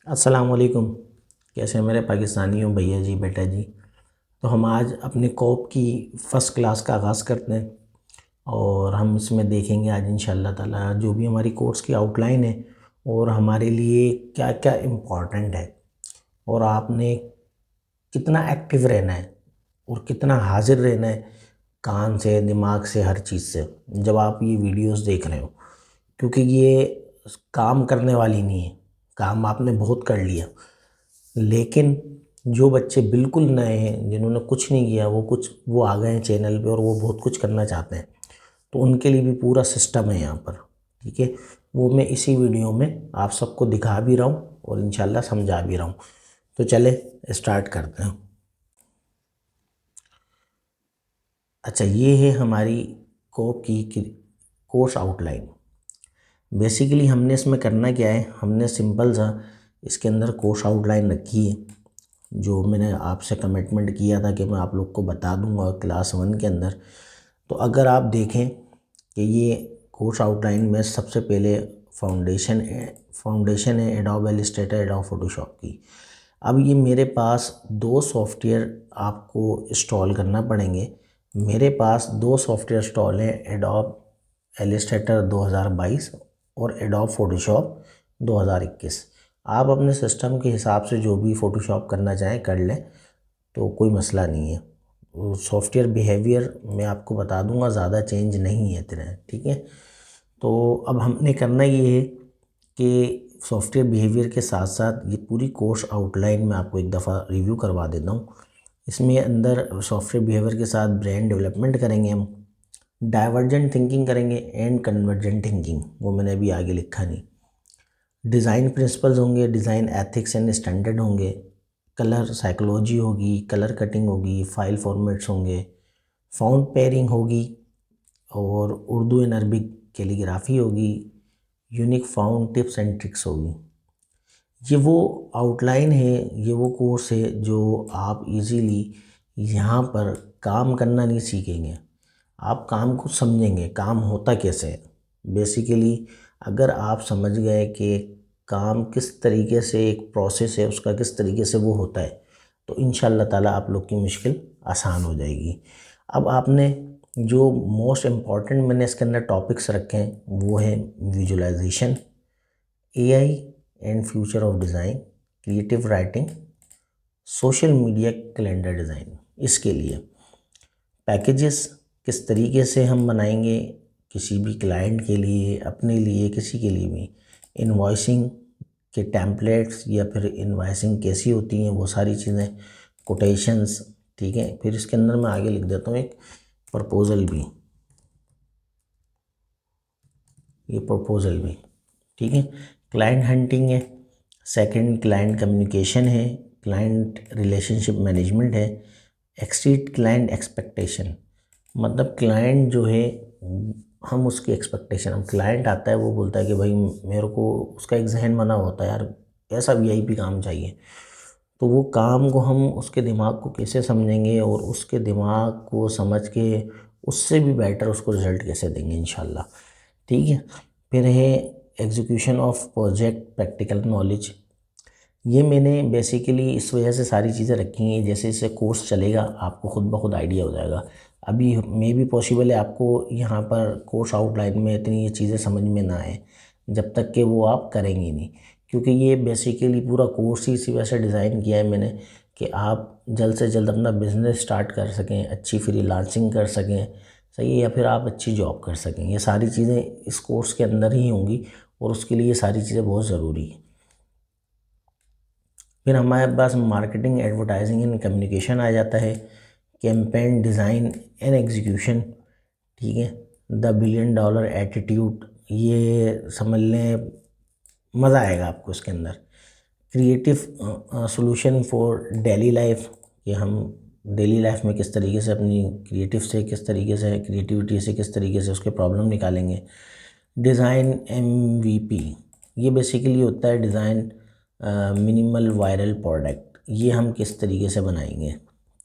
अस्सलाम वालेकुम। कैसे हैं मेरे पाकिस्तानियों भैया जी बेटा जी। तो हम आज अपने कोप की फ़र्स्ट क्लास का आगाज़ करते हैं और हम इसमें देखेंगे आज इंशाअल्लाह ताला जो भी हमारी कोर्स की आउटलाइन है और हमारे लिए क्या क्या इम्पोर्टेंट है और आपने कितना एक्टिव रहना है और कितना हाजिर रहना है कान से, दिमाग से, हर चीज़ से जब आप ये वीडियोस देख रहे हो, क्योंकि ये काम करने वाली नहीं है। काम आपने बहुत कर लिया, लेकिन जो बच्चे बिल्कुल नए हैं, जिन्होंने कुछ नहीं किया, वो आ गए हैं चैनल पे और वो बहुत कुछ करना चाहते हैं, तो उनके लिए भी पूरा सिस्टम है यहाँ पर। ठीक है, वो मैं इसी वीडियो में आप सबको दिखा भी रहा हूँ और इंशाल्लाह समझा भी रहा हूँ। तो चले स्टार्ट करते हैं। अच्छा, ये है हमारी कोप की कोर्स आउटलाइन। बेसिकली हमने इसमें करना क्या है, हमने सिंपल सा इसके अंदर कोर्स आउटलाइन रखी है जो मैंने आपसे कमिटमेंट किया था कि मैं आप लोग को बता दूंगा क्लास 1 के अंदर। तो अगर आप देखें कि ये कोर्स आउटलाइन में सबसे पहले फाउंडेशन है एडोब इलस्ट्रेटर, एडोब फोटोशॉप की। अब ये मेरे पास दो सॉफ्टवेयर आपको इंस्टॉल करना पड़ेंगे। मेरे पास दो सॉफ्टवेयर इंस्टॉल हैं, एडोब इलस्ट्रेटर 2022 और एडोब फोटोशॉप 2021। आप अपने सिस्टम के हिसाब से जो भी फ़ोटोशॉप करना चाहें कर लें, तो कोई मसला नहीं है। सॉफ्टवेयर बिहेवियर मैं आपको बता दूंगा, ज़्यादा चेंज नहीं है इतना। ठीक है, तो अब हमने करना ये है कि सॉफ्टवेयर बिहेवियर के साथ साथ ये पूरी कोर्स आउटलाइन में आपको एक दफ़ा रिव्यू करवा देता हूँ। इसमें अंदर सॉफ्टवेयर बिहेवियर के साथ ब्रांड डेवलपमेंट करेंगे हम, डाइवर्जेंट थिंकिंग करेंगे एंड कन्वर्जेंट थिंकिंग, वो मैंने अभी आगे लिखा नहीं। डिज़ाइन प्रिंसिपल्स होंगे, डिज़ाइन एथिक्स एंड स्टैंडर्ड होंगे, कलर साइकोलॉजी होगी, कलर कटिंग होगी, फाइल फॉर्मेट्स होंगे, फ़ॉन्ट पेयरिंग होगी और उर्दू एंड अरबिक कैलीग्राफी होगी, unique font tips and tricks होगी। ये वो आउटलाइन है, ये वो कोर्स है जो आप इजीली यहाँ पर काम करना नहीं सीखेंगे, आप काम को समझेंगे, काम होता कैसे है। बेसिकली अगर आप समझ गए कि काम किस तरीके से एक प्रोसेस है, उसका किस तरीके से वो होता है, तो इंशाल्लाह ताला आप लोग की मुश्किल आसान हो जाएगी। अब आपने जो मोस्ट इम्पॉर्टेंट मैंने इसके अंदर टॉपिक्स रखे हैं वो है visualization, AI and future of design, creative writing, social media calendar design. इसके लिए पैकेजेस किस तरीके से हम बनाएंगे किसी भी क्लाइंट के लिए, अपने लिए, किसी के लिए भी, इनवॉइसिंग के टेम्पलेट्स या फिर इनवॉइसिंग कैसी होती हैं वो सारी चीज़ें, कोटेशंस। ठीक है, फिर इसके अंदर मैं आगे लिख देता हूँ एक प्रपोज़ल भी, ये प्रपोज़ल भी। ठीक है, क्लाइंट हंटिंग है, सेकंड क्लाइंट कम्युनिकेशन है, क्लाइंट रिलेशनशिप मैनेजमेंट है, एक्सीड क्लाइंट एक्सपेक्टेशन, मतलब क्लाइंट जो है हम उसकी एक्सपेक्टेशन, हम क्लाइंट आता है वो बोलता है कि भाई मेरे को, उसका एक जहन बना होता है यार ऐसा वीआईपी काम चाहिए, तो वो काम को हम उसके दिमाग को कैसे समझेंगे और उसके दिमाग को समझ के उससे भी बेटर उसको रिज़ल्ट कैसे देंगे इंशाल्लाह। ठीक है, फिर है execution of project practical knowledge. ये मैंने बेसिकली इस वजह से सारी चीज़ें रखी हैं, जैसे जैसे कोर्स चलेगा आपको खुद ब खुद आइडिया हो जाएगा। अभी मे भी पॉसिबल है आपको यहाँ पर कोर्स आउटलाइन में इतनी ये चीज़ें समझ में ना आए जब तक कि वो आप करेंगे नहीं, क्योंकि ये बेसिकली पूरा कोर्स ही इसी वजह से डिज़ाइन किया है मैंने कि आप जल्द से जल्द अपना बिज़नेस स्टार्ट कर सकें, अच्छी फ्रीलांसिंग कर सकें, सही है, या फिर आप अच्छी जॉब कर सकें। ये सारी चीज़ें इस कोर्स के अंदर ही होंगी और उसके लिए ये सारी चीज़ें बहुत ज़रूरी हैं। फिर हमारे पास मार्केटिंग, एडवर्टाइजिंग एंड कम्युनिकेशन आ जाता है, कैंपेन डिज़ाइन एंड एग्जीक्यूशन। ठीक है, द बिलियन डॉलर एटीट्यूड, ये समझ लें, मज़ा आएगा आपको इसके अंदर। Creative solution for daily life, कि हम डेली लाइफ में किस तरीके से अपनी क्रिएटिविटी से किस तरीके से उसके प्रॉब्लम निकालेंगे। डिज़ाइन एमवीपी, ये बेसिकली होता है डिज़ाइन मिनिमल वायरल प्रोडक्ट, ये हम किस तरीके से बनाएंगे।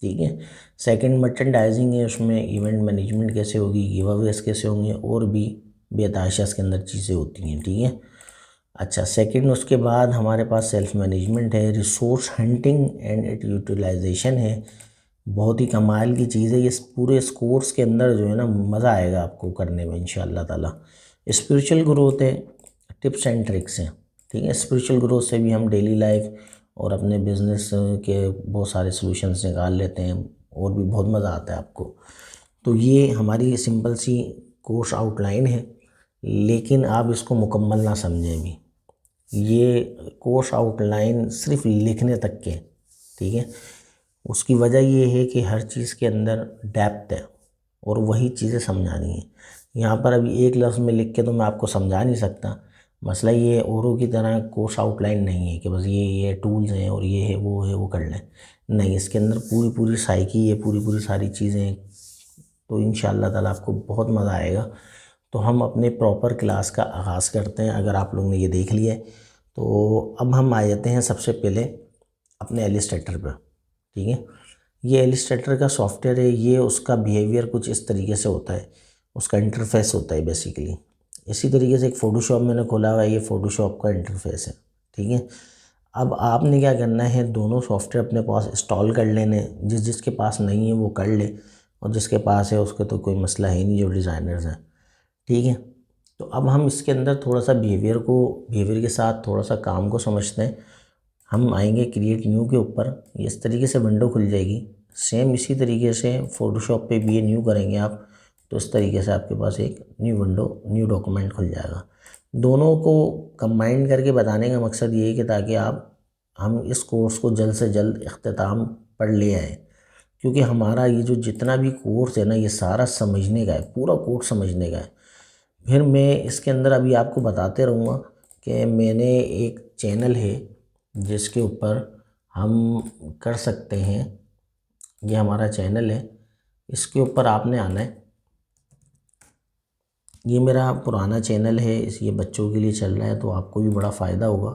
ठीक है, सेकंड मर्चेंडाइजिंग है, उसमें इवेंट मैनेजमेंट कैसे होगी, गिव अवेज कैसे होंगे और भी बेताशा इसके अंदर चीज़ें होती हैं। ठीक है, अच्छा, सेकंड उसके बाद हमारे पास सेल्फ मैनेजमेंट है, resource hunting and it utilization है। बहुत ही कमाल की चीज़ है ये। पूरे इस कोर्स के अंदर जो है ना मज़ा आएगा आपको करने में इंशाअल्लाह ताला। स्पिरिचुअल ग्रोथ है, टिप्स एंड ट्रिक्स हैं। ठीक है, स्पिरिचुअल ग्रोथ से भी हम डेली लाइफ और अपने बिजनेस के बहुत सारे सॉल्यूशंस निकाल लेते हैं और भी बहुत मज़ा आता है आपको। तो ये हमारी सिंपल सी कोर्स आउटलाइन है, लेकिन आप इसको मुकम्मल ना समझें भी। ये कोर्स आउटलाइन सिर्फ लिखने तक के, ठीक है। उसकी वजह ये है कि हर चीज़ के अंदर डेप्थ है और वही चीज़ें समझानी है। यहाँ पर अभी एक लफ्ज़ में लिख के तो मैं आपको समझा नहीं सकता। मसला ये औरों की तरह कोर्स आउटलाइन नहीं है कि बस ये टूल्स हैं और ये है वो कर लें। नहीं, इसके अंदर पूरी पूरी साइकी है, पूरी पूरी सारी चीज़ें। तो इंशाअल्लाह ताला आपको बहुत मज़ा आएगा। तो हम अपने प्रॉपर क्लास का आगाज़ करते हैं। अगर आप लोगों ने ये देख लिया है तो अब हम आ जाते हैं सबसे पहले अपने एलिस्ट्रेटर पर। ठीक है, ये एलिस्ट्रेटर का सॉफ्टवेयर है। ये उसका बिहेवियर कुछ इस तरीके से होता है, उसका इंटरफेस होता है बेसिकली। इसी तरीके से एक फ़ोटोशॉप मैंने खोला हुआ है, ये फ़ोटोशॉप का इंटरफेस है। ठीक है, अब आपने क्या करना है, दोनों सॉफ्टवेयर अपने पास इंस्टॉल कर लेने। जिसके पास नहीं है वो कर ले, और जिसके पास है उसके तो कोई मसला है नहीं, जो डिज़ाइनर्स हैं। ठीक है, तो अब हम इसके अंदर थोड़ा सा बिहेवियर के साथ थोड़ा सा काम को समझते हैं। हम आएंगे क्रिएट न्यू के ऊपर, इस तरीके से विंडो खुल जाएगी। सेम इसी तरीके से फ़ोटोशॉप पे भी ये न्यू करेंगे आप, तो इस तरीके से आपके पास एक न्यू विंडो, न्यू डॉक्यूमेंट खुल जाएगा। दोनों को कंबाइन करके बताने का मकसद ये है कि ताकि हम इस कोर्स को जल्द से जल्द इख्तिताम पर ले आएँ। क्योंकि हमारा ये जो जितना भी कोर्स है ना, ये सारा समझने का है, पूरा कोर्स समझने का है। फिर मैं इसके अंदर अभी आपको बताते रहूँगा कि मैंने एक चैनल है जिसके ऊपर हम कर सकते हैं। ये हमारा चैनल है, इसके ऊपर आपने आना है। ये मेरा पुराना चैनल है, ये बच्चों के लिए चल रहा है, तो आपको भी बड़ा फ़ायदा होगा।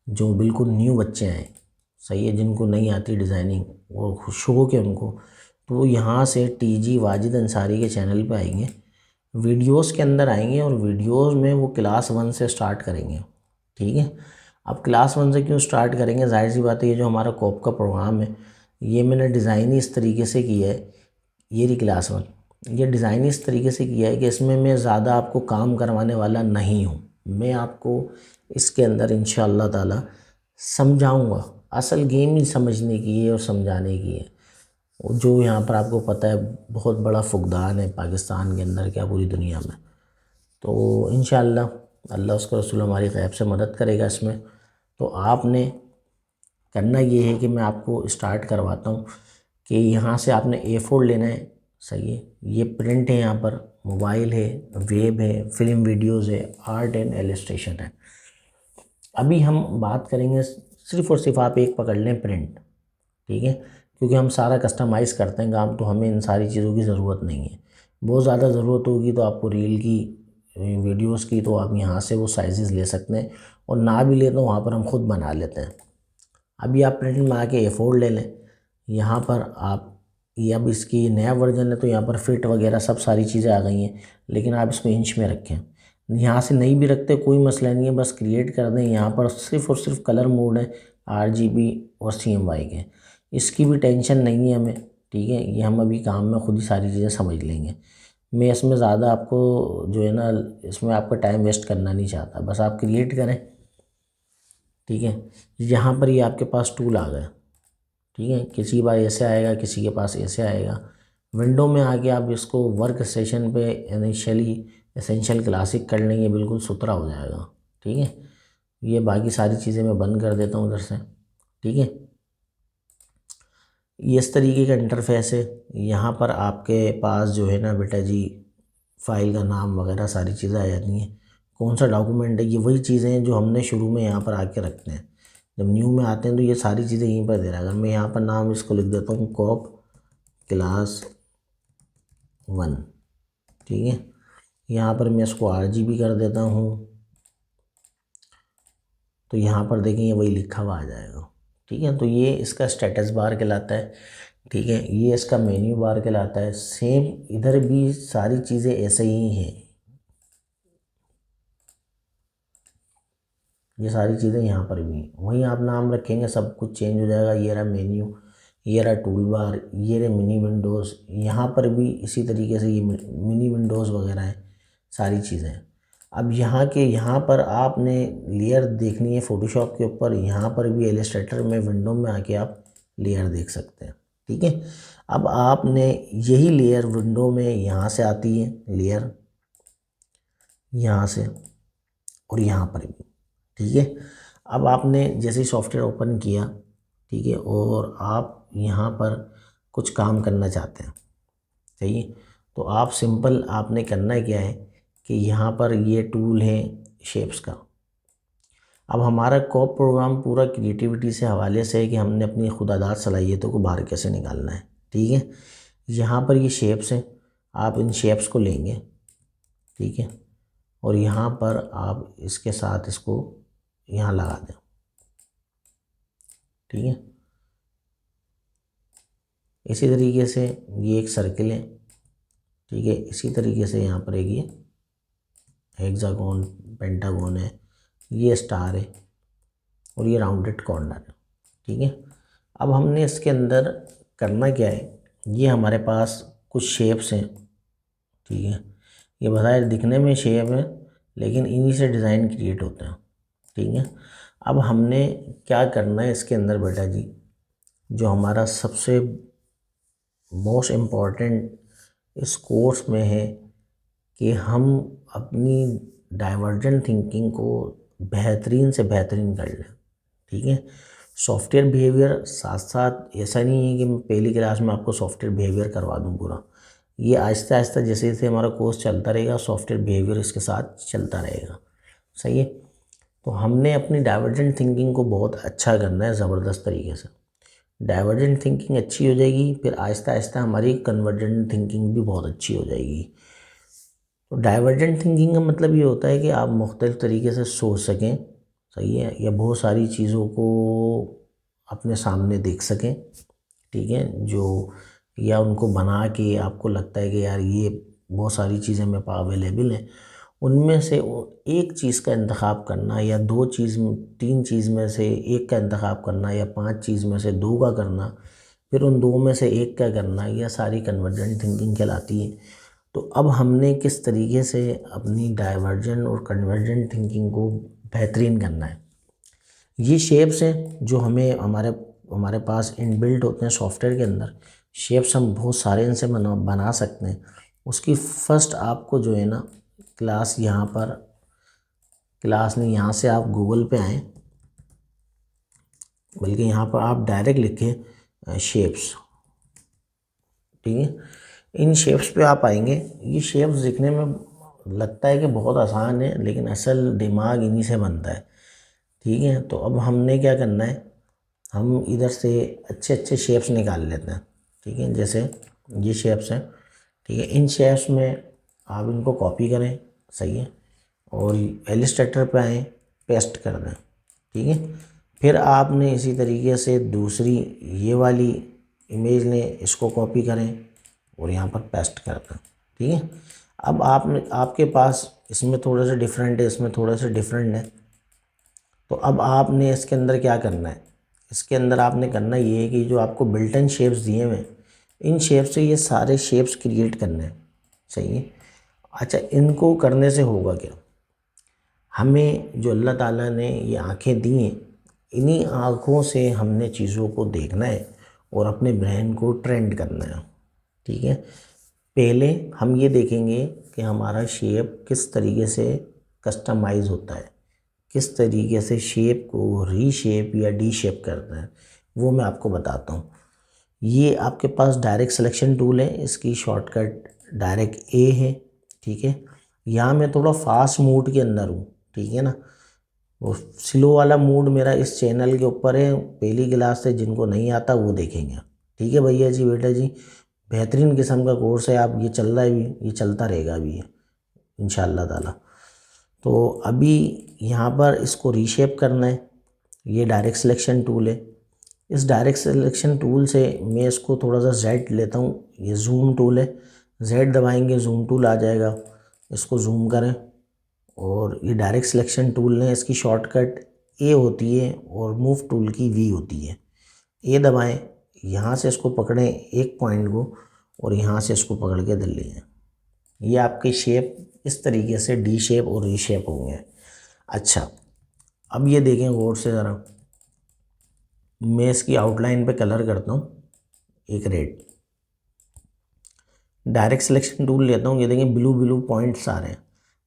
जो बिल्कुल न्यू बच्चे हैं, सही है, जिनको नहीं आती डिज़ाइनिंग और शौक है उनको, तो वो यहाँ से टीजी वाजिद अंसारी के चैनल पे आएंगे, वीडियोस के अंदर आएंगे और वीडियोस में वो क्लास 1 से स्टार्ट करेंगे। ठीक है, अब क्लास 1 से क्यों स्टार्ट करेंगे, जाहिर सी बात है, ये जो हमारा कॉप का प्रोग्राम है, ये मैंने डिज़ाइन ही इस तरीके से किया है। ये रही क्लास 1, ये डिज़ाइन इस तरीके से किया है कि इसमें मैं ज़्यादा आपको काम करवाने वाला नहीं हूँ। मैं आपको इसके अंदर इंशाअल्लाह ताला समझाऊँगा। असल गेम ही समझने की है और समझाने की है। जो यहाँ पर आपको पता है बहुत बड़ा फुकदान है पाकिस्तान के अंदर, क्या पूरी दुनिया में। तो इंशाअल्लाह अल्लाह उसका रसूल हमारी गैब से मदद करेगा इसमें। तो आपने करना ये है कि मैं आपको स्टार्ट करवाता हूँ कि यहाँ से आपने A4 लेना है। सही है, ये प्रिंट है, यहाँ पर मोबाइल है, वेब है, फिल्म वीडियोज़ है, आर्ट एंड एलिस्ट्रेशन है। अभी हम बात करेंगे सिर्फ़ और सिर्फ आप एक पकड़ लें, प्रिंट। ठीक है, क्योंकि हम सारा कस्टमाइज़ करते हैं काम, तो हमें इन सारी चीज़ों की ज़रूरत नहीं है। बहुत ज़्यादा ज़रूरत होगी तो आपको रील की, वीडियोस की, तो आप यहाँ से वो साइज़ेस ले सकते हैं, और ना भी ले तो वहाँ पर हम खुद बना लेते हैं। अभी आप प्रिंट में आके A4 ले लें। यहाँ पर आप, ये अब इसकी नया वर्जन है तो यहाँ पर फिट वगैरह सब सारी चीज़ें आ गई हैं, लेकिन आप इसको इंच में रखें। यहाँ से नहीं भी रखते कोई मसला नहीं है, बस क्रिएट कर दें। यहाँ पर सिर्फ़ और सिर्फ कलर मोड है, RGB और CMY के, इसकी भी टेंशन नहीं है हमें। ठीक है, ये हम अभी काम में खुद ही सारी चीज़ें समझ लेंगे। मैं इसमें ज़्यादा आपको जो है ना, इसमें आपका टाइम वेस्ट करना नहीं चाहता, बस आप क्रिएट करें। ठीक है, यहाँ पर ये आपके पास टूल आ गए। ठीक है, किसी बार ऐसे आएगा, किसी के पास ऐसे आएगा। विंडो में आके आप इसको वर्क सेशन पे इनिशियली एसेंशियल क्लासिक कर लेंगे, बिल्कुल सुथरा हो जाएगा। ठीक है, ये बाकी सारी चीज़ें मैं बंद कर देता हूँ उधर से। ठीक है, ये इस तरीके का इंटरफेस है। यहाँ पर आपके पास जो है ना बेटा जी, फाइल का नाम वगैरह सारी चीज़ें आ जाती हैं, कौन सा डॉक्यूमेंट है, ये वही चीज़ें हैं जो हमने शुरू में यहाँ पर आके रखते हैं। जब न्यू में आते हैं तो ये सारी चीज़ें यहीं पर दे रहा है। अगर मैं यहाँ पर नाम इसको लिख देता हूँ कॉप क्लास 1। ठीक है, यहाँ पर मैं इसको RGB कर देता हूँ, तो यहाँ पर देखेंगे वही लिखा हुआ आ जाएगा। ठीक है, तो ये इसका स्टेटस बार कहलाता है। ठीक है, ये इसका मेन्यू बार कहलाता है। सेम इधर भी सारी चीज़ें ऐसे ही हैं। ये सारी चीज़ें यहाँ पर भी हैं। वहीं आप नाम रखेंगे सब कुछ चेंज हो जाएगा। ये रहा मेन्यू, ये रहा टूल बार, ये रहे मिनी विंडोज़, यहाँ पर भी इसी तरीके से ये मिनी विंडोज़ वगैरह हैं, सारी चीज़ें हैं। अब यहाँ पर आपने लेयर देखनी है फ़ोटोशॉप के ऊपर, यहाँ पर भी इलस्ट्रेटर में विंडो में आके आप लेयर देख सकते हैं। ठीक है, अब आपने यही लेयर विंडो में यहाँ से आती है लेयर, यहाँ से और यहाँ पर भी। ठीक है, अब आपने जैसे ही सॉफ्टवेयर ओपन किया, ठीक है, और आप यहाँ पर कुछ काम करना चाहते हैं, सही है, तो आप सिंपल आपने करना क्या है कि यहाँ पर ये टूल है शेप्स का। अब हमारा कॉप प्रोग्राम पूरा क्रिएटिविटी से हवाले से है कि हमने अपनी खुदादाद सलाहियतों को बाहर कैसे निकालना है। ठीक है, यहाँ पर ये शेप्स हैं, आप इन शेप्स को लेंगे, ठीक है, और यहाँ पर आप इसके साथ इसको यहाँ लगा दें। ठीक है, इसी तरीके से ये एक सर्किल है। ठीक है, इसी तरीके से यहाँ पर एक ये हेक्सागोन, पेंटागोन है, ये स्टार है और ये राउंडेड कॉर्नर है। ठीक है, अब हमने इसके अंदर करना क्या है, ये हमारे पास कुछ शेप्स हैं। ठीक है, ये बताए दिखने में शेप है लेकिन इन्हीं से डिज़ाइन क्रिएट होता है। ठीक है, अब हमने क्या करना है इसके अंदर बेटा जी, जो हमारा सबसे मोस्ट इम्पॉर्टेंट इस कोर्स में है कि हम अपनी डाइवर्जेंट थिंकिंग को बेहतरीन से बेहतरीन कर लें। ठीक है, सॉफ्टवेयर बिहेवियर साथ साथ ऐसा नहीं है कि मैं पहली क्लास में आपको सॉफ्टवेयर बिहेवियर करवा दूं पूरा। ये आहिस्ता आहिस्ता जैसे जैसे हमारा कोर्स चलता रहेगा सॉफ्टवेयर बिहेवियर इसके साथ चलता रहेगा। सही है, तो हमने अपनी डाइवर्जेंट थिंकिंग को बहुत अच्छा करना है ज़बरदस्त तरीके से। डाइवर्जेंट थिंकिंग अच्छी हो जाएगी, फिर आहिस्ता आहिस्ता हमारी कन्वर्जेंट थिंकिंग भी बहुत अच्छी हो जाएगी। तो डाइवर्जेंट थिंकिंग का मतलब ये होता है कि आप मुख्तलिफ़ तरीके से सोच सकें, सही है, या बहुत सारी चीज़ों को अपने सामने देख सकें। ठीक है, जो या उनको बना के आपको लगता है कि यार ये बहुत सारी चीज़ें मेरे पास अवेलेबल हैं, उनमें से एक चीज़ का इंतखाब करना या दो चीज़, तीन चीज़ में से एक का इंतखाब करना या पांच चीज़ में से दो का करना, फिर उन दो में से एक का करना, यह सारी कन्वर्जेंट थिंकिंग कहलाती है। तो अब हमने किस तरीके से अपनी डाइवर्जेंट और कन्वर्जेंट थिंकिंग को बेहतरीन करना है। ये शेप्स हैं जो हमारे पास इनबिल्ट होते हैं सॉफ्टवेयर के अंदर। शेप्स हम बहुत सारे इनसे बना सकते हैं। उसकी फ़र्स्ट आपको जो है ना क्लास, यहाँ पर क्लास नहीं, यहाँ से आप गूगल पे आएँ, बल्कि यहाँ पर आप डायरेक्ट लिखें शेप्स। ठीक है, इन शेप्स पे आप आएंगे। ये शेप्स दिखने में लगता है कि बहुत आसान है लेकिन असल दिमाग इन्हीं से बनता है। ठीक है, तो अब हमने क्या करना है, हम इधर से अच्छे अच्छे शेप्स निकाल लेते हैं। ठीक है, जैसे ये शेप्स हैं। ठीक है, इन शेप्स में आप इनको कॉपी करें, सही है, और इलस्ट्रेटर पे आएँ, पेस्ट कर दें। ठीक है, फिर आपने इसी तरीके से दूसरी ये वाली इमेज लें, इसको कॉपी करें और यहाँ पर पेस्ट कर दें। ठीक है, अब आपके पास इसमें थोड़ा सा डिफरेंट है, इसमें थोड़ा सा डिफरेंट है, तो अब आपने इसके अंदर क्या करना है, इसके अंदर आपने करना ये है कि जो आपको बिल्ट इन शेप्स दिए हुए हैं, इन शेप्स से ये सारे शेप्स क्रिएट करने हैं। सही है, अच्छा, इनको करने से होगा क्या, हमें जो अल्लाह ताला ने ये आँखें दी हैं, इन्हीं आँखों से हमने चीज़ों को देखना है और अपने ब्रेन को ट्रेंड करना है। ठीक है, पहले हम ये देखेंगे कि हमारा शेप किस तरीके से कस्टमाइज़ होता है, किस तरीके से शेप को रीशेप या डी शेप करते हैं, वो मैं आपको बताता हूँ। ये आपके पास डायरेक्ट सिलेक्शन टूल है, इसकी शॉर्टकट डायरेक्ट ए है। ठीक है, यहाँ मैं थोड़ा फास्ट मोड के अंदर हूँ। ठीक है ना, वो स्लो वाला मोड मेरा इस चैनल के ऊपर है, पहली क्लास से जिनको नहीं आता वो देखेंगे। ठीक है भैया जी, बेटा जी, बेहतरीन किस्म का कोर्स है। आप ये चल रहा है भी, ये चलता रहेगा अभी इंशाअल्लाह ताला। तो अभी यहाँ पर इसको रीशेप करना है, ये डायरेक्ट सिलेक्शन टूल है। इस डायरेक्ट सिलेक्शन टूल से मैं इसको थोड़ा सा जेड लेता हूँ, ये जूम टूल है, जेड दबाएंगे जूम टूल आ जाएगा, इसको जूम करें और ये डायरेक्ट सिलेक्शन टूल है, इसकी शॉर्टकट ए होती है और मूव टूल की वी होती है। ए दबाएं, यहाँ से इसको पकड़ें एक पॉइंट को और यहाँ से इसको पकड़ के धर लें। ये आपके शेप इस तरीके से डी शेप और री शेप होंगे। अच्छा, अब ये देखें गौर से ज़रा, मैं इसकी आउटलाइन पे कलर करता हूँ एक रेड। डायरेक्ट सिलेक्शन टूल लेता हूँ, ये देखें ब्लू ब्लू पॉइंट्स आ रहे हैं,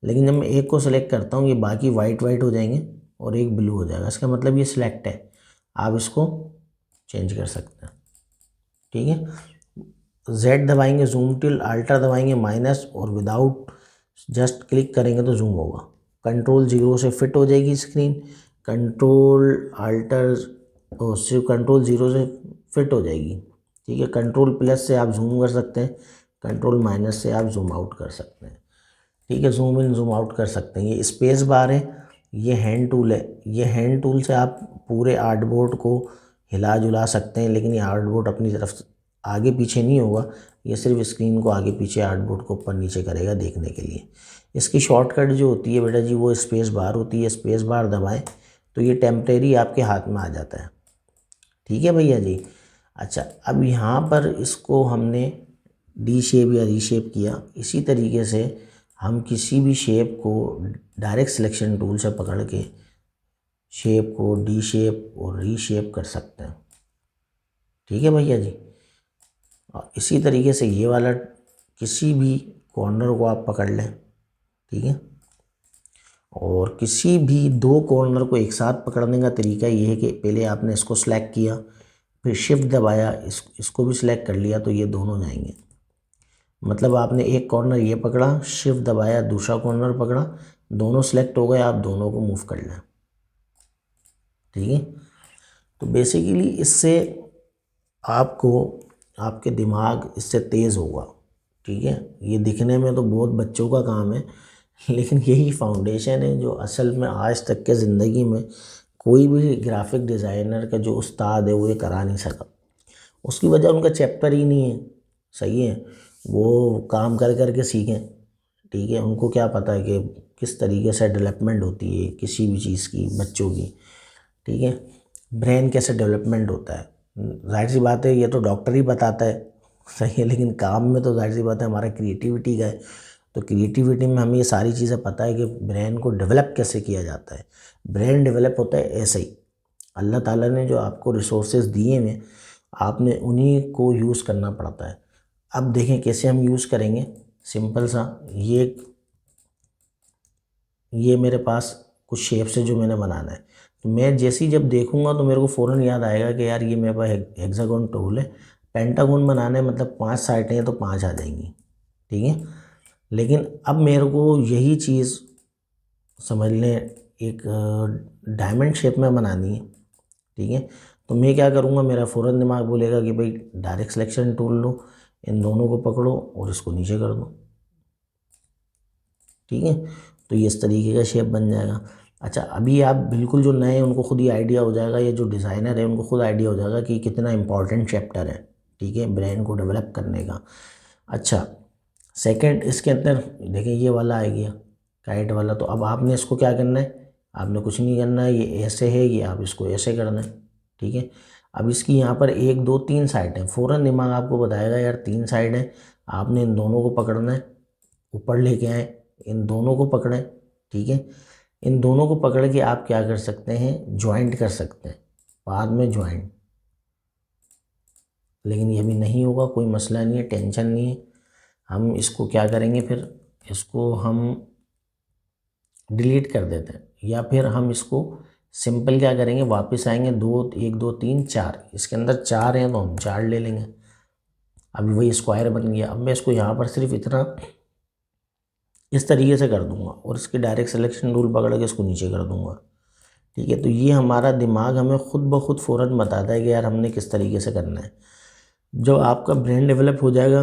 लेकिन जब मैं एक को सिलेक्ट करता हूँ ये बाकी वाइट वाइट हो जाएंगे और एक ब्लू हो जाएगा। इसका मतलब ये सिलेक्ट है, आप इसको चेंज कर सकते हैं। ठीक है, जेड दबाएंगे जूम टूल, अल्ट्रा दबाएंगे माइनस, और विदाउट जस्ट क्लिक करेंगे तो जूम होगा। कंट्रोल 0 से फिट हो जाएगी स्क्रीन, कंट्रोल अल्टर सिर्फ कंट्रोल 0 से फिट हो जाएगी। ठीक है, कंट्रोल प्लस से आप जूम कर सकते हैं, कंट्रोल माइनस से आप जूम आउट कर सकते हैं। ठीक है, जूम इन जूम आउट कर सकते हैं। ये स्पेस बार है, ये हैंड टूल है। ये हैंड टूल से आप पूरे आर्टबोर्ड को हिला जुला सकते हैं, लेकिन ये आर्टबोर्ड अपनी तरफ आगे पीछे नहीं होगा, ये सिर्फ स्क्रीन को आगे पीछे आर्टबोर्ड को ऊपर नीचे करेगा देखने के लिए। इसकी शॉर्टकट जो होती है बेटा जी वो स्पेस बार होती है। स्पेस बार दबाएं तो ये टेम्परेरी आपके हाथ में आ जाता है। ठीक है भैया जी। अच्छा, अब यहाँ पर इसको हमने डी शेप या री शेप किया। इसी तरीके से हम किसी भी शेप को डायरेक्ट सिलेक्शन टूल से पकड़ के शेप को डी शेप और री शेप कर सकते हैं। ठीक है भैया जी। और इसी तरीके से ये वाला किसी भी कॉर्नर को आप पकड़ लें। ठीक है, और किसी भी दो कॉर्नर को एक साथ पकड़ने का तरीका ये है कि पहले आपने इसको सेलेक्ट किया, फिर शिफ्ट दबाया, इसको भी सिलेक्ट कर लिया, तो ये दोनों जाएंगे। मतलब आपने एक कॉर्नर ये पकड़ा, शिफ्ट दबाया, दूसरा कॉर्नर पकड़ा, दोनों सेलेक्ट हो गए, आप दोनों को मूव कर लें। ठीक है, तो बेसिकली इससे आपको आपके दिमाग इससे तेज़ होगा। ठीक है, ये दिखने में तो बहुत बच्चों का काम है, लेकिन यही फाउंडेशन है जो असल में आज तक के ज़िंदगी में कोई भी ग्राफिक डिज़ाइनर का जो उस्ताद है वो ये करा नहीं सका। उसकी वजह उनका चैप्टर ही नहीं है। सही है, वो काम कर कर के सीखें। ठीक है, उनको क्या पता है कि किस तरीके से डेवलपमेंट होती है किसी भी चीज़ की, बच्चों की। ठीक है, ब्रेन कैसे डेवलपमेंट होता है, जाहिर सी बात है ये तो डॉक्टर ही बताता है। सही है, लेकिन काम में तो जाहिर सी बात है हमारा क्रिएटिविटी का है। तो क्रिएटिविटी में हमें ये सारी चीज़ें पता है कि ब्रेन को डेवलप कैसे किया जाता है। ब्रेन डेवलप होता है ऐसे ही, अल्लाह ताला ने जो आपको रिसोर्सेज दिए हैं आपने उन्हीं को यूज़ करना पड़ता है। अब देखें कैसे हम यूज़ करेंगे। सिंपल सा, ये मेरे पास कुछ शेप से जो मैंने बनाना है, तो मैं जैसे ही जब देखूंगा तो मेरे को फ़ौरन याद आएगा कि यार ये मेरे पास हेक्सागोन टूल है। पेंटागोन बनाना है, मतलब 5 साइडें हैं तो 5 आ जाएंगी। ठीक है, लेकिन अब मेरे को यही चीज़ समझ लें एक डायमंड शेप में बनानी है। ठीक है, तो मैं क्या करूँगा, मेरा फ़ौरन दिमाग बोलेगा कि भाई डायरेक्ट सिलेक्शन टूल लो, इन दोनों को पकड़ो और इसको नीचे कर दो। ठीक है, तो ये इस तरीके का शेप बन जाएगा। अच्छा, अभी आप बिल्कुल जो नए हैं उनको खुद ही आइडिया हो जाएगा, ये जो डिज़ाइनर है उनको खुद आइडिया हो जाएगा कि कितना इंपॉर्टेंट चैप्टर है। ठीक है, ब्रेन को डेवलप करने का। अच्छा, सेकंड इसके अंदर देखिए ये वाला आ गया काइट वाला। तो अब आपने इसको क्या करना है, आपने कुछ नहीं करना है, ये ऐसे है, ये आप इसको ऐसे करना है। ठीक है, अब इसकी यहाँ पर 1 2 3 साइड है, फ़ौरन दिमाग आपको बताएगा यार 3 साइड है, आपने इन दोनों को पकड़ना है, ऊपर लेके आए, इन दोनों को पकड़ें। ठीक है, इन दोनों को पकड़ के आप क्या कर सकते हैं, ज्वाइंट कर सकते हैं, बाद में ज्वाइंट। लेकिन ये भी नहीं होगा, कोई मसला नहीं है, टेंशन नहीं है। हम इसको क्या करेंगे, फिर इसको हम डिलीट कर देते हैं, या फिर हम इसको सिंपल क्या करेंगे, वापस आएंगे 2 1 2 3 4, इसके अंदर 4 हैं तो हम 4 ले लेंगे। अभी वही स्क्वायर बन गया। अब मैं इसको यहाँ पर सिर्फ इतना इस तरीके से कर दूंगा और इसके डायरेक्ट सिलेक्शन टूल पकड़ के इसको नीचे कर दूंगा। ठीक है, तो ये हमारा दिमाग हमें खुद ब खुद फ़ौरन बताता है कि यार हमने किस तरीके से करना है। जब आपका ब्रेन डेवलप हो जाएगा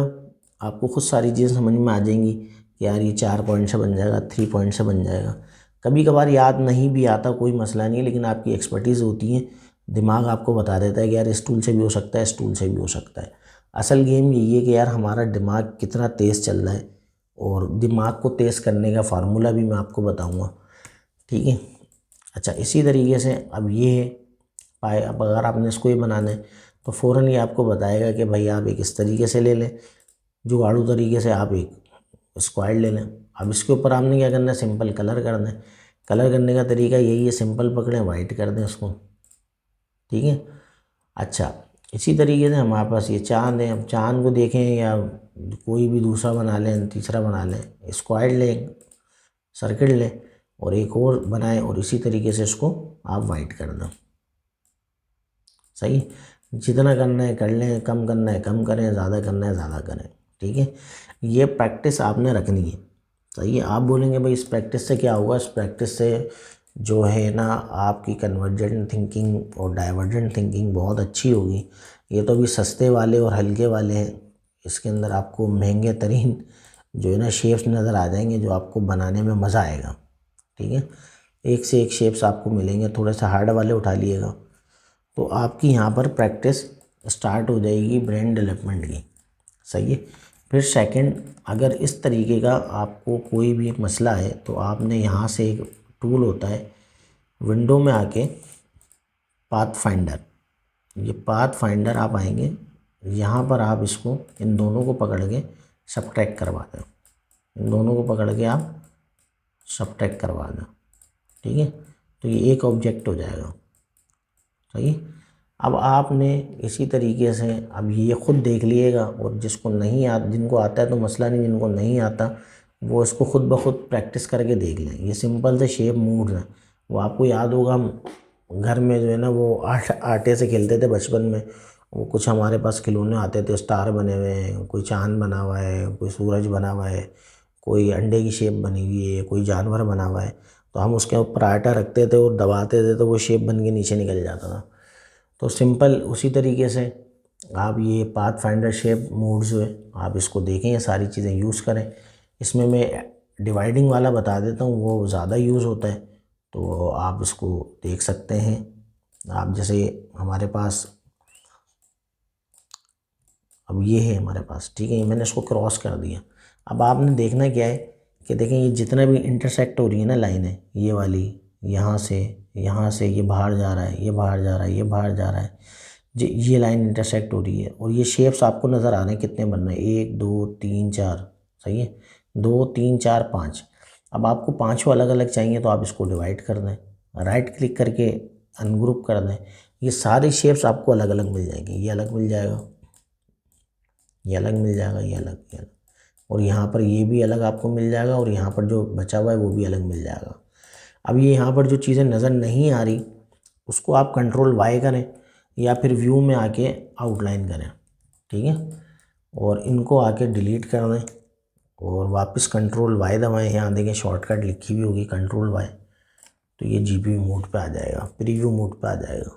आपको खुद सारी चीज़ें समझ में आ जाएंगी कि यार ये 4 पॉइंट से बन जाएगा, 3 पॉइंट से बन जाएगा। कभी कभार याद नहीं भी आता, कोई मसला नहीं है, लेकिन आपकी एक्सपर्टीज़ होती है, दिमाग आपको बता देता है कि यार इस टूल से भी हो सकता है, इस टूल से भी हो सकता है। असल गेम यही है कि यार हमारा दिमाग कितना तेज़ चल रहा है और दिमाग को तेज़ करने का फार्मूला भी मैं आपको बताऊंगा, ठीक है। अच्छा, इसी तरीके से अब ये है पाए। अब अगर आपने इसको ही बनाना है तो फ़ौरन ये आपको बताएगा कि भाई आप एक इस तरीके से ले लें, जुगाड़ू तरीके से आप एक स्क्वायर ले लें। अब इसके ऊपर आपने क्या करना है, सिंपल कलर करना है। कलर करने का तरीका यही है, सिंपल पकड़ें, वाइट कर दें उसको, ठीक है। अच्छा, इसी तरीके से हमारे पास ये चाँद है। अब चाँद को देखें या कोई भी दूसरा बना लें, तीसरा बना लें, स्क्वायर लें, सर्किल लें और एक और बनाएं और इसी तरीके से इसको आप वाइट कर दें। सही, जितना करना है कर लें, कम करना है कम करें, ज़्यादा करना है ज़्यादा करें, ठीक है। ये प्रैक्टिस आपने रखनी है। सही है। आप बोलेंगे भाई इस प्रैक्टिस से क्या होगा, इस प्रैक्टिस से जो है ना आपकी कन्वर्जेंट थिंकिंग और डाइवर्जेंट थिंकिंग बहुत अच्छी होगी। ये तो अभी सस्ते वाले और हल्के वाले हैं, इसके अंदर आपको महंगे तरीन जो है ना शेप्स नज़र आ जाएंगे जो आपको बनाने में मज़ा आएगा, ठीक है। एक से एक शेप्स आपको मिलेंगे, थोड़े से हार्ड वाले उठा लिएगा तो आपकी यहाँ पर प्रैक्टिस स्टार्ट हो जाएगी ब्रेन डेवलपमेंट की। सही है। फिर सेकंड, अगर इस तरीके का आपको कोई भी मसला है तो आपने यहाँ से एक टूल होता है, विंडो में आके पाथ फाइंडर, ये पाथ फाइंडर आप आएंगे, यहाँ पर आप इसको इन दोनों को पकड़ के सबट्रैक्ट करवा दें, इन दोनों को पकड़ के आप सबट्रैक्ट करवा दें, ठीक है। तो ये एक ऑब्जेक्ट हो जाएगा। सही। अब आपने इसी तरीके से अब ये ख़ुद देख लीजिएगा और जिसको नहीं आ जिनको आता है तो मसला नहीं, जिनको नहीं आता वो इसको ख़ुद ब खुद प्रैक्टिस करके देख लें। ये सिंपल से शेप मूव्स हैं, वो आपको याद होगा हम घर में जो है ना वो आटे से खेलते थे बचपन में। वो कुछ हमारे पास खिलौने आते थे, स्टार बने हुए हैं, कोई चाँद बना हुआ है, कोई सूरज बना हुआ है, कोई अंडे की शेप बनी हुई है, कोई जानवर बना हुआ है। तो हम उसके ऊपर आटा रखते थे और दबाते थे तो वो शेप बन के नीचे निकल जाता था। तो सिंपल उसी तरीके से आप ये पाथ फाइंडर शेप मोड्स जो है आप इसको देखें, ये सारी चीज़ें यूज़ करें। इसमें मैं डिवाइडिंग वाला बता देता हूँ, वो ज़्यादा यूज़ होता है तो आप इसको देख सकते हैं। आप जैसे हमारे पास अब ये है हमारे पास, ठीक है, मैंने इसको क्रॉस कर दिया। अब आपने देखना क्या है कि देखें ये जितना भी इंटरसेक्ट हो रही है ना लाइनें, ये वाली यहाँ से ये बाहर जा रहा है, ये बाहर जा रहा है, ये बाहर जा रहा है, ये लाइन इंटरसेक्ट हो रही है और ये शेप्स आपको नज़र आ रहे हैं कितने बन रहे हैं, 1 2 3 4। सही है, 2 3 4 5। अब आपको पाँचों अलग अलग चाहिए तो आप इसको डिवाइड कर दें, राइट क्लिक करके अनग्रुप कर दें, ये सारी शेप्स आपको अलग अलग मिल जाएंगी। ये अलग मिल जाएगा, ये अलग मिल जाएगा, ये अलग, ये अलग, और यहाँ पर ये भी अलग आपको मिल जाएगा और यहाँ पर जो बचा हुआ है वो भी अलग मिल जाएगा। अब ये यहाँ पर जो चीज़ें नज़र नहीं आ रही उसको आप कंट्रोल वाई करें या फिर व्यू में आके आउटलाइन करें, ठीक है, और इनको आके डिलीट कर दें और वापस कंट्रोल वाई दबाएं। यहाँ देखें शॉर्टकट लिखी हुई होगी कंट्रोल वाई, तो ये जीपीयू मोड पे आ जाएगा, प्रीव्यू मोड पे आ जाएगा।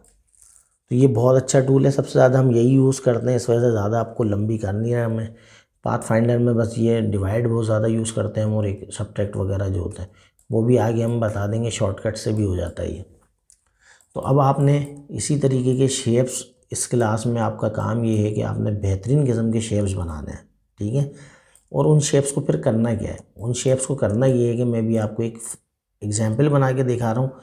तो ये बहुत अच्छा टूल है, सबसे ज़्यादा हम यही यूज़ करते हैं, इस वजह से ज़्यादा आपको लंबी करनी है हमें। पाथ फाइंडर में बस ये डिवाइड बहुत ज़्यादा यूज़ करते हैं हम, और एक सबट्रैक्ट वगैरह जो होते हैं वो भी आगे हम बता देंगे, शॉर्टकट से भी हो जाता है ये। तो अब आपने इसी तरीके के शेप्स, इस क्लास में आपका काम ये है कि आपने बेहतरीन किस्म के शेप्स बनाने हैं, ठीक है। और उन शेप्स को फिर करना क्या है, उन शेप्स को करना ये है कि मैं भी आपको एक एग्जाम्पल बना के दिखा रहा हूँ।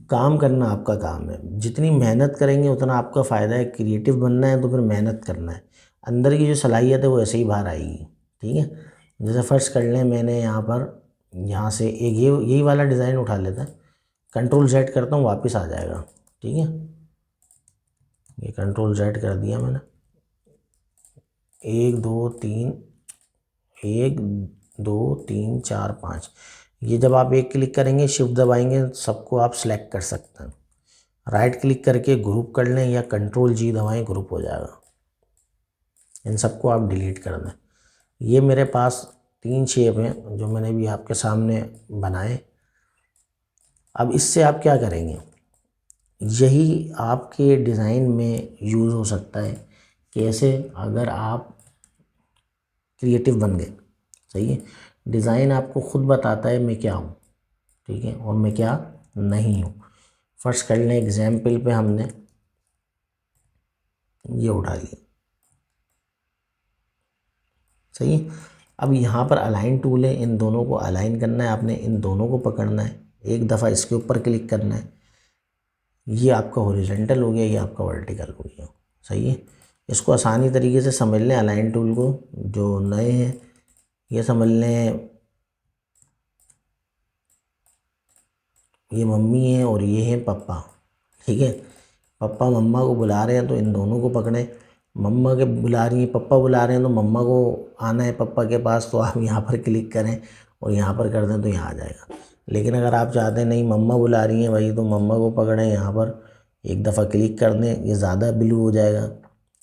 काम करना आपका काम है, जितनी मेहनत करेंगे उतना आपका फ़ायदा है। क्रिएटिव बनना है तो फिर मेहनत करना है, अंदर की जो सलाहियत है वो ऐसे ही बाहर आएगी, ठीक है। जैसे फर्स्ट कर लें, मैंने यहाँ पर यहाँ से एक ये यही वाला डिज़ाइन उठा लेता है, कंट्रोल Z करता हूँ वापस आ जाएगा, ठीक है। ये कंट्रोल Z कर दिया मैंने, 1 2 3, 1 2 3 4 5। ये जब आप एक क्लिक करेंगे, शिफ्ट दबाएंगे, सबको आप सेलेक्ट कर सकते हैं। राइट क्लिक करके ग्रुप कर लें या कंट्रोल G दबाएं, ग्रुप हो जाएगा। इन सबको आप डिलीट कर दें। ये मेरे पास 3 शेप हैं जो मैंने भी आपके सामने बनाए। अब इससे आप क्या करेंगे, यही आपके डिज़ाइन में यूज़ हो सकता है। कैसे, अगर आप क्रिएटिव बन गए, सही है, डिज़ाइन आपको खुद बताता है मैं क्या हूँ, ठीक है, और मैं क्या नहीं हूँ। फर्स्ट कर लें एग्जाम्पल पे, हमने ये उठा लिया, सही है। अब यहाँ पर अलाइन टूल है, इन दोनों को अलाइन करना है आपने, इन दोनों को पकड़ना है, एक दफ़ा इसके ऊपर क्लिक करना है। ये आपका हॉरिजॉन्टल हो गया, ये आपका वर्टिकल हो गया। सही है। इसको आसानी तरीके से समझ लें अलाइन टूल को, जो नए हैं ये समझ लें ये मम्मी है और ये है पापा। ठीक है, पापा मम्मा को बुला रहे हैं तो इन दोनों को पकड़ें। मम्मा के बुला रही हैं, पापा बुला रहे हैं तो मम्मा को आना है पापा के पास, तो आप यहाँ पर क्लिक करें और यहाँ पर कर दें तो यहाँ आ जाएगा। लेकिन अगर आप चाहते हैं नहीं मम्मा बुला रही हैं भाई, तो मम्मा को पकड़ें, यहाँ पर एक दफ़ा क्लिक कर दें, ये ज़्यादा ब्लू हो जाएगा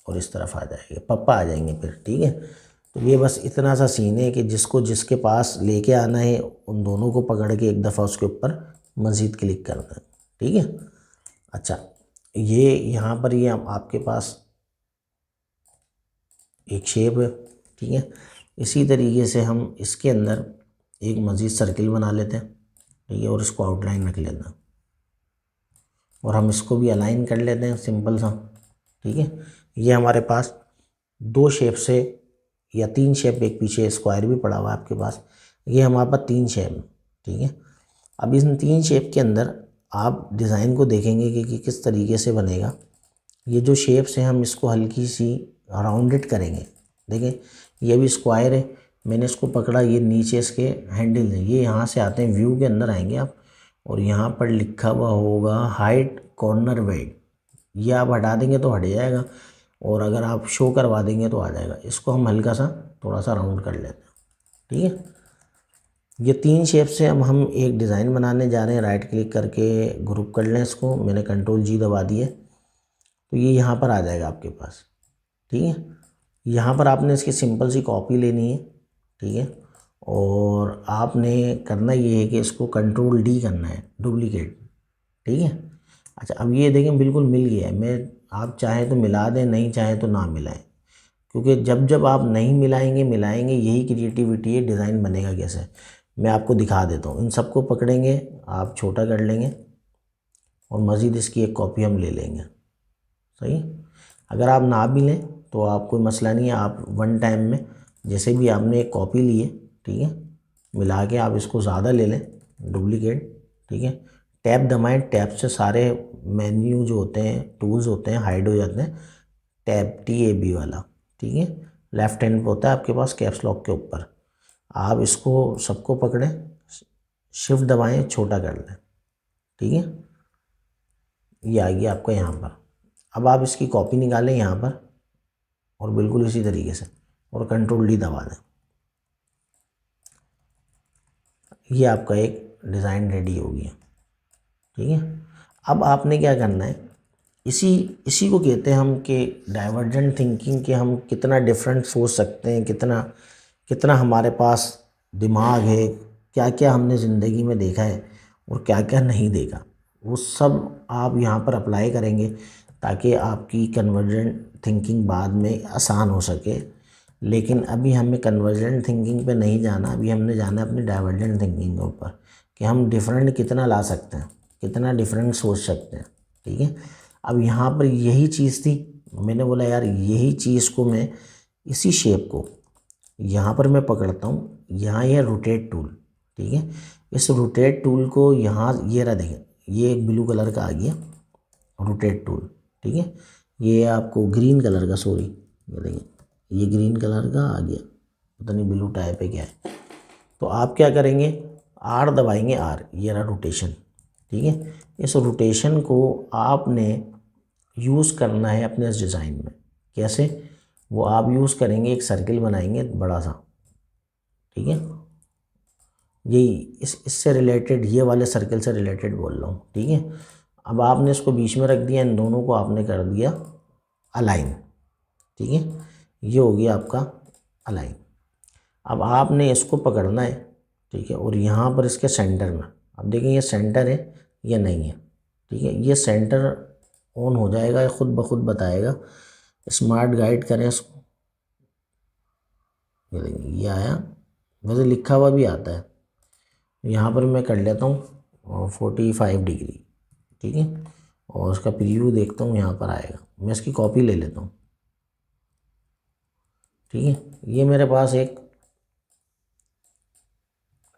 और इस तरफ आ जाएगा, पापा आ जाएंगे फिर। ठीक है, तो ये बस इतना सा सीन है कि जिसको जिसके पास लेके आना है उन दोनों को पकड़ के एक दफ़ा उसके ऊपर मज़ीद क्लिक कर दें। ठीक है। अच्छा, ये यहाँ पर ये आपके पास एक शेप है। ठीक है, इसी तरीके से हम इसके अंदर एक मज़ीद सर्किल बना लेते हैं। ठीक है, और इसको आउटलाइन रख लेते हैं और हम इसको भी अलाइन कर लेते हैं सिंपल सा। ठीक है, ये हमारे पास 2 शेप से या 3 शेप, एक पीछे स्क्वायर भी पड़ा हुआ है आपके पास, ये हमारे पास 3 शेप। ठीक है, अब इन 3 शेप के अंदर आप डिज़ाइन को देखेंगे कि किस तरीके से बनेगा। ये जो शेप्स हैं हम इसको हल्की सी राउंडेड करेंगे। देखें, ये भी स्क्वायर है, मैंने इसको पकड़ा, ये नीचे इसके हैंडल हैं, ये यहाँ से आते हैं, व्यू के अंदर आएंगे आप और यहाँ पर लिखा हुआ होगा हाइट कॉर्नर वेट, ये आप हटा देंगे तो हट जाएगा और अगर आप शो करवा देंगे तो आ जाएगा। इसको हम हल्का सा थोड़ा सा राउंड कर लेते हैं। ठीक है, ये 3 शेप से हम एक डिज़ाइन बनाने जा रहे हैं। राइट क्लिक करके ग्रुप कर लें इसको, मैंने कंट्रोल जी दबा दिए तो ये यहाँ पर आ जाएगा आपके पास। ठीक है, यहाँ पर आपने इसकी सिंपल सी कॉपी लेनी है। ठीक है, और आपने करना ये है कि इसको कंट्रोल डी करना है, डुप्लीकेट। ठीक है, अच्छा अब ये देखें बिल्कुल मिल गया है। मैं आप चाहें तो मिला दें, नहीं चाहें तो ना मिलाएं, क्योंकि जब जब आप नहीं मिलाएंगे यही क्रिएटिविटी है, डिज़ाइन बनेगा कैसे। मैं आपको दिखा देता हूँ। इन सबको पकड़ेंगे, आप छोटा कर लेंगे और मज़ीद इसकी एक कॉपी हम ले लेंगे। सही, अगर आप ना भी लें तो आप कोई मसला नहीं है, आप वन टाइम में जैसे भी आपने एक कॉपी ली है, ठीक है, मिला के आप इसको ज़्यादा ले लें, डुप्लीकेट। ठीक है, टैब दबाएं, टैब से सारे मेन्यू जो होते हैं, टूल्स होते हैं, हाइड हो जाते हैं। टैब TAB वाला, ठीक है, लेफ़्ट हैंड पे होता है आपके पास कैप्स लॉक के ऊपर। आप इसको सबको पकड़ें, शिफ्ट दबाएं, छोटा कर दें। ठीक है, ये आ गया आपका यहाँ पर। अब आप इसकी कॉपी निकालें यहाँ पर और बिल्कुल इसी तरीके से और कंट्रोल D दबा दें। ये आपका एक डिज़ाइन रेडी हो गया। ठीक है, अब आपने क्या करना है, इसी को कहते हैं हम कि डाइवर्जेंट थिंकिंग, कि हम कितना डिफरेंट सोच सकते हैं, कितना कितना हमारे पास दिमाग है, क्या क्या हमने ज़िंदगी में देखा है और क्या क्या नहीं देखा, वो सब आप यहाँ पर अप्लाई करेंगे ताकि आपकी कन्वर्जेंट थिंकिंग बाद में आसान हो सके। लेकिन अभी हमें कन्वर्जेंट थिंकिंग पे नहीं जाना, अभी हमने जाना है अपनी डाइवर्जेंट थिंकिंग के ऊपर कि हम डिफरेंट कितना ला सकते हैं, कितना डिफरेंट सोच सकते हैं। ठीक है, अब यहाँ पर यही चीज़ थी, मैंने बोला यार यही चीज़ को मैं, इसी शेप को यहाँ पर मैं पकड़ता हूँ, यहाँ ये रोटेट टूल। ठीक है, इस रोटेट टूल को यहाँ ये रहा, देखें ये एक ब्लू कलर का आ गया रोटेट टूल। ठीक है, ये आपको ग्रीन कलर का, सॉरी ये देखें ये ग्रीन कलर का आ गया, पता नहीं ब्लू टाइप है क्या है। तो आप क्या करेंगे, R दबाएंगे, R, ये रहा रोटेशन। ठीक है, इस रोटेशन को आपने यूज़ करना है अपने इस डिज़ाइन में। कैसे, वो आप यूज़ करेंगे, एक सर्किल बनाएंगे बड़ा सा। ठीक है, यही इससे रिलेटेड, ये वाले सर्किल से रिलेटेड बोल रहा हूँ। ठीक है, अब आपने इसको बीच में रख दिया, इन दोनों को आपने कर दिया अलाइन। ठीक है, ये हो गया आपका अलाइन। अब आपने इसको पकड़ना है। ठीक है, और यहाँ पर इसके सेंटर में, अब देखें ये सेंटर है या नहीं है। ठीक है, ये सेंटर ऑन हो जाएगा, खुद ब खुद बताएगा। स्मार्ट गाइड करें इसको, ये देखिए ये आया, वैसे लिखा हुआ भी आता है। यहाँ पर मैं कर लेता हूँ 45 डिग्री। ठीक है, और उसका प्रीव्यू देखता हूँ, यहाँ पर आएगा, मैं इसकी कॉपी ले लेता हूँ। ठीक है, ये मेरे पास एक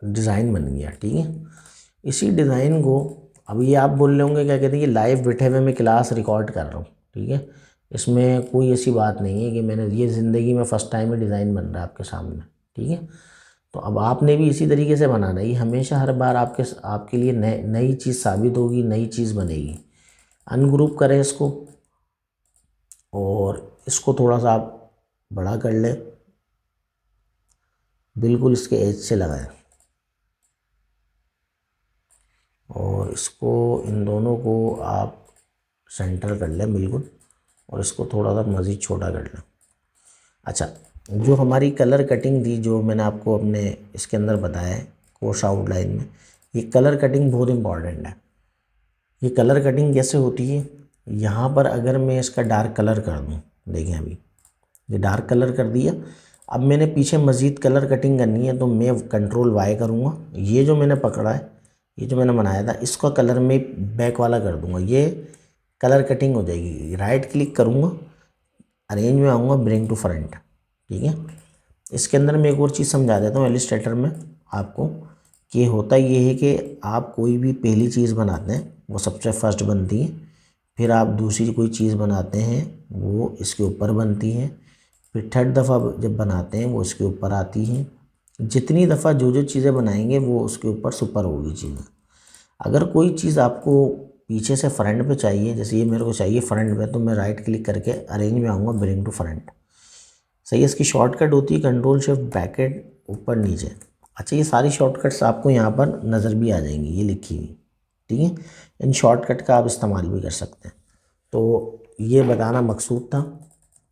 डिज़ाइन बन गया। ठीक है, इसी डिज़ाइन को अब ये आप बोल रहे होंगे क्या कहते हैं कि लाइव बैठे हुए मैं क्लास रिकॉर्ड कर रहा हूँ। ठीक है, इसमें कोई ऐसी बात नहीं है कि मैंने ये ज़िंदगी में फ़र्स्ट टाइम ही डिज़ाइन बन रहा है आपके सामने। ठीक है, तो अब आपने भी इसी तरीके से बनाना है। ये हमेशा हर बार आपके लिए नई चीज़ साबित होगी, नई चीज़ बनेगी। अनग्रुप करें इसको और इसको थोड़ा सा आप बड़ा कर लें, बिल्कुल इसके एज से लगाएं और इसको इन दोनों को आप सेंटर कर लें बिल्कुल, और इसको थोड़ा सा मज़ीद छोटा कर लें। अच्छा, जो हमारी कलर कटिंग थी जो मैंने आपको अपने इसके अंदर बताया है कोर्स आउटलाइन में, ये कलर कटिंग बहुत इम्पॉर्टेंट है। ये कलर कटिंग कैसे होती है, यहाँ पर अगर मैं इसका डार्क कलर कर दूँ, देखें अभी ये डार्क कलर कर दिया। अब मैंने पीछे मज़ीद कलर कटिंग करनी है तो मैं कंट्रोल वाई करूँगा। ये जो मैंने पकड़ा है, ये जो मैंने बनाया था, इसका कलर मैं बैक वाला कर दूँगा, ये कलर कटिंग हो जाएगी। राइट क्लिक करूँगा, अरेंज में आऊँगा, ब्रिंग टू फ्रंट। ठीक है, इसके अंदर मैं एक और चीज़ समझा देता हूँ इलस्ट्रेटर में आपको, कि होता ये है कि आप कोई भी पहली चीज़ बनाते हैं वो सबसे फर्स्ट बनती है, फिर आप दूसरी कोई चीज़ बनाते हैं वो इसके ऊपर बनती है, फिर थर्ड दफ़ा जब बनाते हैं वो इसके ऊपर आती हैं। जितनी दफ़ा जो जो चीज़ें बनाएंगे वो उसके ऊपर सुपर होगी चीज़ें। अगर कोई चीज़ आपको पीछे से फ्रंट पे चाहिए, जैसे ये मेरे को चाहिए फ्रंट पे, तो मैं राइट क्लिक करके अरेंज में आऊँगा, ब्रिंग टू फ्रंट। सही है, इसकी शॉर्टकट होती है कंट्रोल शिफ्ट ब्रैकेट ऊपर नीचे। अच्छा, ये सारी शॉर्टकट्स आपको यहाँ पर नज़र भी आ जाएंगी, ये लिखी हुई। ठीक है, इन शॉर्टकट का आप इस्तेमाल भी कर सकते हैं। तो ये बताना मकसूद था।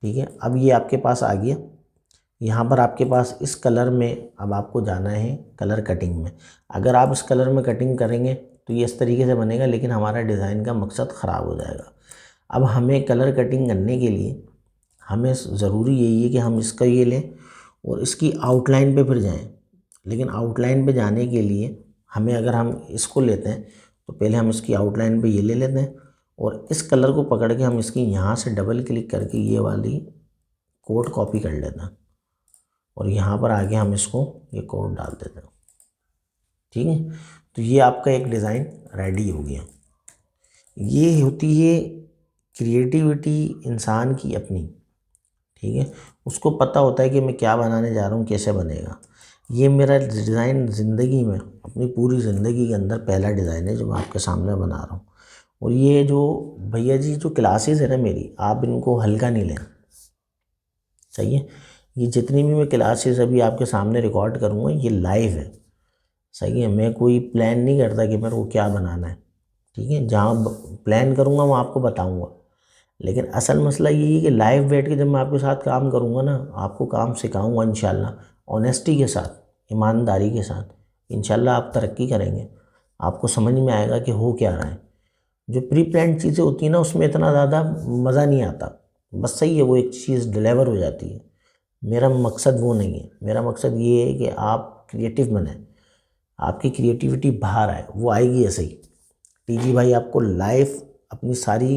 ठीक है, अब ये आपके पास आ गया। यहाँ पर आपके पास इस कलर में अब आपको जाना है कलर कटिंग में। अगर आप इस कलर में कटिंग करेंगे तो ये इस तरीके से बनेगा, लेकिन हमारा डिज़ाइन का मकसद ख़राब हो जाएगा। अब हमें कलर कटिंग करने के लिए हमें ज़रूरी यही है कि हम इसका ये लें और इसकी आउटलाइन पे फिर जाएं। लेकिन आउटलाइन पे जाने के लिए हमें, अगर हम इसको लेते हैं तो पहले हम इसकी आउटलाइन पे ये ले लेते हैं और इस कलर को पकड़ के हम इसकी यहाँ से डबल क्लिक करके ये वाली कोड कॉपी कर लेते हैं और यहाँ पर आके हम इसको ये कोड डाल देते हैं। ठीक है, तो ये आपका एक डिज़ाइन रेडी हो गया। ये होती है क्रिएटिविटी इंसान की अपनी। ठीक है, उसको पता होता है कि मैं क्या बनाने जा रहा हूँ, कैसे बनेगा। ये मेरा डिज़ाइन ज़िंदगी में, अपनी पूरी ज़िंदगी के अंदर पहला डिज़ाइन है जो मैं आपके सामने बना रहा हूँ। और ये जो भैया जी जो क्लासेस है ना मेरी, आप इनको हल्का नहीं लें। सही है, ये जितनी भी मैं क्लासेस अभी आपके सामने रिकॉर्ड करूँगा ये लाइव है। सही है, मैं कोई प्लान नहीं करता कि मेरे को क्या बनाना है। ठीक है, जहाँ प्लान करूँगा वहाँ आपको बताऊँगा, लेकिन असल मसला यही है कि लाइव बैठ के जब मैं आपके साथ काम करूँगा ना, आपको काम सिखाऊँगा इंशाल्लाह, ऑनेस्टी के साथ, ईमानदारी के साथ, इंशाल्लाह आप तरक्की करेंगे। आपको समझ में आएगा कि हो क्या रहा है। जो प्री प्लान चीज़ें होती हैं ना उसमें इतना ज़्यादा मज़ा नहीं आता। बस सही है, वो एक चीज़ डिलीवर हो जाती है। मेरा मकसद वो नहीं है। मेरा मकसद ये है कि आप क्रिएटिव बने, आपकी क्रिएटिविटी बाहर आए। वो आएगी ऐसे ही। टीजी भाई आपको लाइव अपनी सारी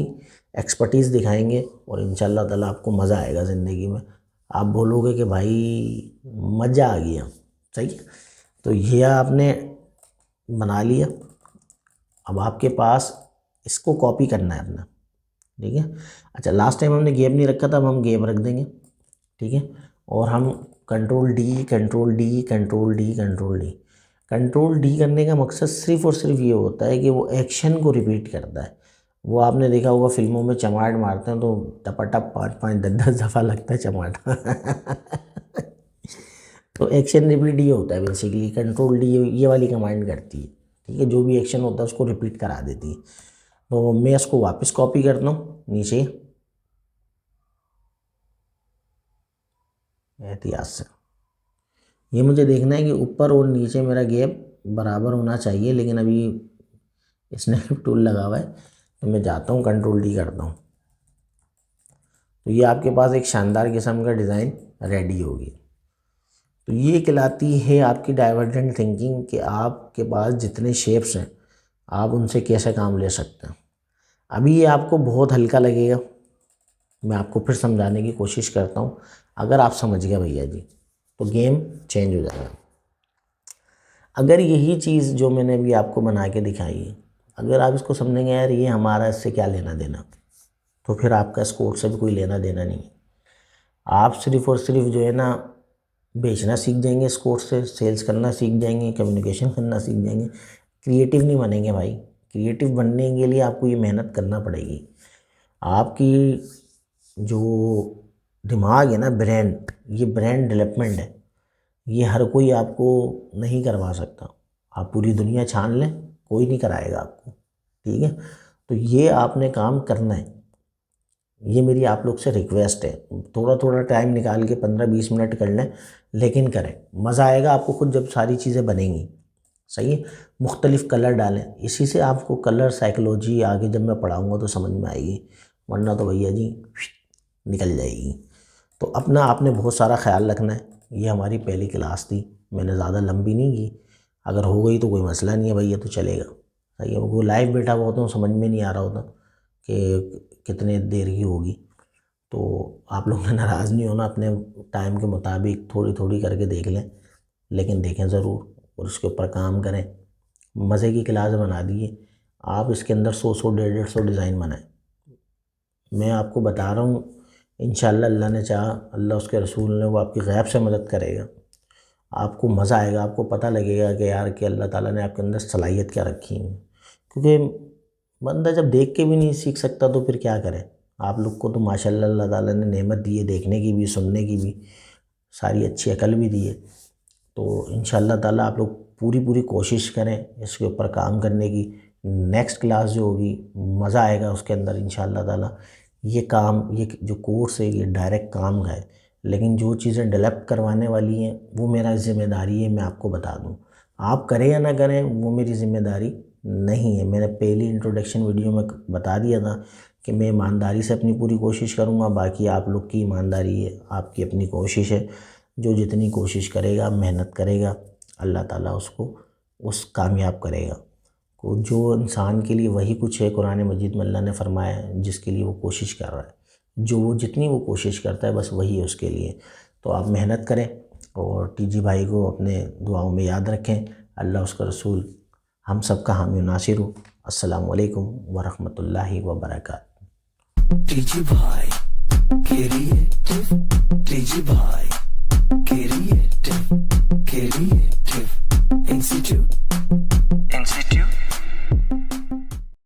एक्सपर्टीज़ दिखाएंगे और इंशाल्लाह ताला आपको मज़ा आएगा ज़िंदगी में। आप बोलोगे कि भाई मज़ा आ गया। सही है, तो ये आपने बना लिया। अब आपके पास इसको कॉपी करना है अपना। ठीक है, अच्छा, लास्ट टाइम हमने गैप नहीं रखा था, अब हम गैप रख देंगे। ठीक है, और हम control D control D control D control D control D करने का मकसद सिर्फ़ और सिर्फ ये होता है कि वो एक्शन को रिपीट करता है। वो आपने देखा होगा फिल्मों में चमाट मारते हैं तो टपाटप 5-5 10-10 दफ़ा लगता है चमाट। तो एक्शन रिपीट ये होता है बेसिकली। कंट्रोल डी ये वाली कमांड करती है। ठीक है, जो भी एक्शन होता है उसको रिपीट करा देती है। तो मैं इसको वापस कॉपी करता हूँ नीचे एहतियात से। ये मुझे देखना है कि ऊपर और नीचे मेरा गैप बराबर होना चाहिए, लेकिन अभी स्नैप टूल लगा हुआ है तो मैं जाता हूँ कंट्रोल डी करता हूँ। तो ये आपके पास एक शानदार किस्म का डिज़ाइन रेडी होगी। तो ये कहलाती है आपकी डाइवर्जेंट थिंकिंग, कि आपके पास जितने शेप्स हैं आप उनसे कैसे काम ले सकते हैं। अभी ये आपको बहुत हल्का लगेगा, मैं आपको फिर समझाने की कोशिश करता हूँ। अगर आप समझ गए भैया जी तो गेम चेंज हो जाएगा। अगर यही चीज़ जो मैंने अभी आपको बना के दिखाई है, अगर आप इसको समझेंगे यार ये हमारा इससे क्या लेना देना, तो फिर आपका इस कोर्स से भी कोई लेना देना नहीं है। आप सिर्फ़ और सिर्फ जो है ना बेचना सीख जाएंगे इस कोर्स से, सेल्स करना सीख जाएंगे, कम्युनिकेशन करना सीख जाएंगे, क्रिएटिव नहीं बनेंगे भाई। क्रिएटिव बनने के लिए आपको ये मेहनत करना पड़ेगी। आपकी जो दिमाग है ना, ब्रांड, ये ब्रांड डेवलपमेंट है, ये हर कोई आपको नहीं करवा सकता। आप पूरी दुनिया छान लें, कोई नहीं कराएगा आपको, ठीक है। तो ये आपने काम करना है, ये मेरी आप लोग से रिक्वेस्ट है। थोड़ा थोड़ा टाइम निकाल के 15-20 मिनट कर लें, लेकिन करें, मज़ा आएगा आपको खुद जब सारी चीज़ें बनेंगी। सही है। मुख्तलिफ़ कलर डालें, इसी से आपको कलर साइकोलॉजी आगे जब मैं पढ़ाऊँगा तो समझ में आएगी, वरना तो भैया जी निकल जाएगी। तो अपना आपने बहुत सारा ख्याल रखना है। ये हमारी पहली क्लास थी, मैंने ज़्यादा लंबी नहीं की, अगर हो गई तो कोई मसला नहीं है भैया, तो चलेगा। सही है। वो लाइव बैठा हुआ होता, समझ में नहीं आ रहा होता कि कितने देर की होगी, तो आप लोग ने नाराज़ नहीं होना, अपने टाइम के मुताबिक थोड़ी थोड़ी करके देख लें, लेकिन देखें ज़रूर और उसके ऊपर काम करें। मज़े की क्लास बना दिए आप, इसके अंदर 100 150 डिज़ाइन बनाएं। मैं आपको बता रहा हूँ, इंशाअल्लाह अल्लाह ने चाहा, अल्लाह उसके रसूल ने, वो आपकी गैब से मदद करेगा। आपको मज़ा आएगा, आपको पता लगेगा कि यार कि अल्लाह ताला ने आपके अंदर सलाहियत क्या रखी है। क्योंकि बंदा जब देख के भी नहीं सीख सकता तो फिर क्या करे। आप लोग को तो माशाल्लाह अल्लाह ताला ने नेमत दी है, देखने की भी, सुनने की भी, सारी अच्छी अकल भी दी है। तो इंशाअल्लाह ताला आप लोग पूरी पूरी कोशिश करें इसके ऊपर काम करने की। नेक्स्ट क्लास जो होगी मज़ा आएगा उसके अंदर इंशाअल्लाह ताला। ये काम, ये जो कोर्स है ये डायरेक्ट काम का है, लेकिन जो चीज़ें डेवलप करवाने वाली हैं वो मेरा ज़िम्मेदारी है, मैं आपको बता दूं। आप करें या ना करें वो मेरी ज़िम्मेदारी नहीं है। मैंने पहली इंट्रोडक्शन वीडियो में बता दिया था कि मैं ईमानदारी से अपनी पूरी कोशिश करूँगा, बाकी आप लोग की ईमानदारी है, आपकी अपनी कोशिश है। जो जितनी कोशिश करेगा, मेहनत करेगा, अल्लाह ताला उसको उस कामयाब करेगा। को जो इंसान के लिए वही कुछ है, कुरान मजीद में अल्लाह ने फरमाया है, जिसके लिए वो कोशिश कर रहा है, जो वो जितनी वो कोशिश करता है बस वही है उसके लिए। तो आप मेहनत करें और टीजी भाई को अपने दुआओं में याद रखें। अल्लाह उसका रसूल हम सब का हामी नासिर हो। अस्सलामु अलैकुम वरहमतुल्लाहि वबरकातुहू। टीजी भाई।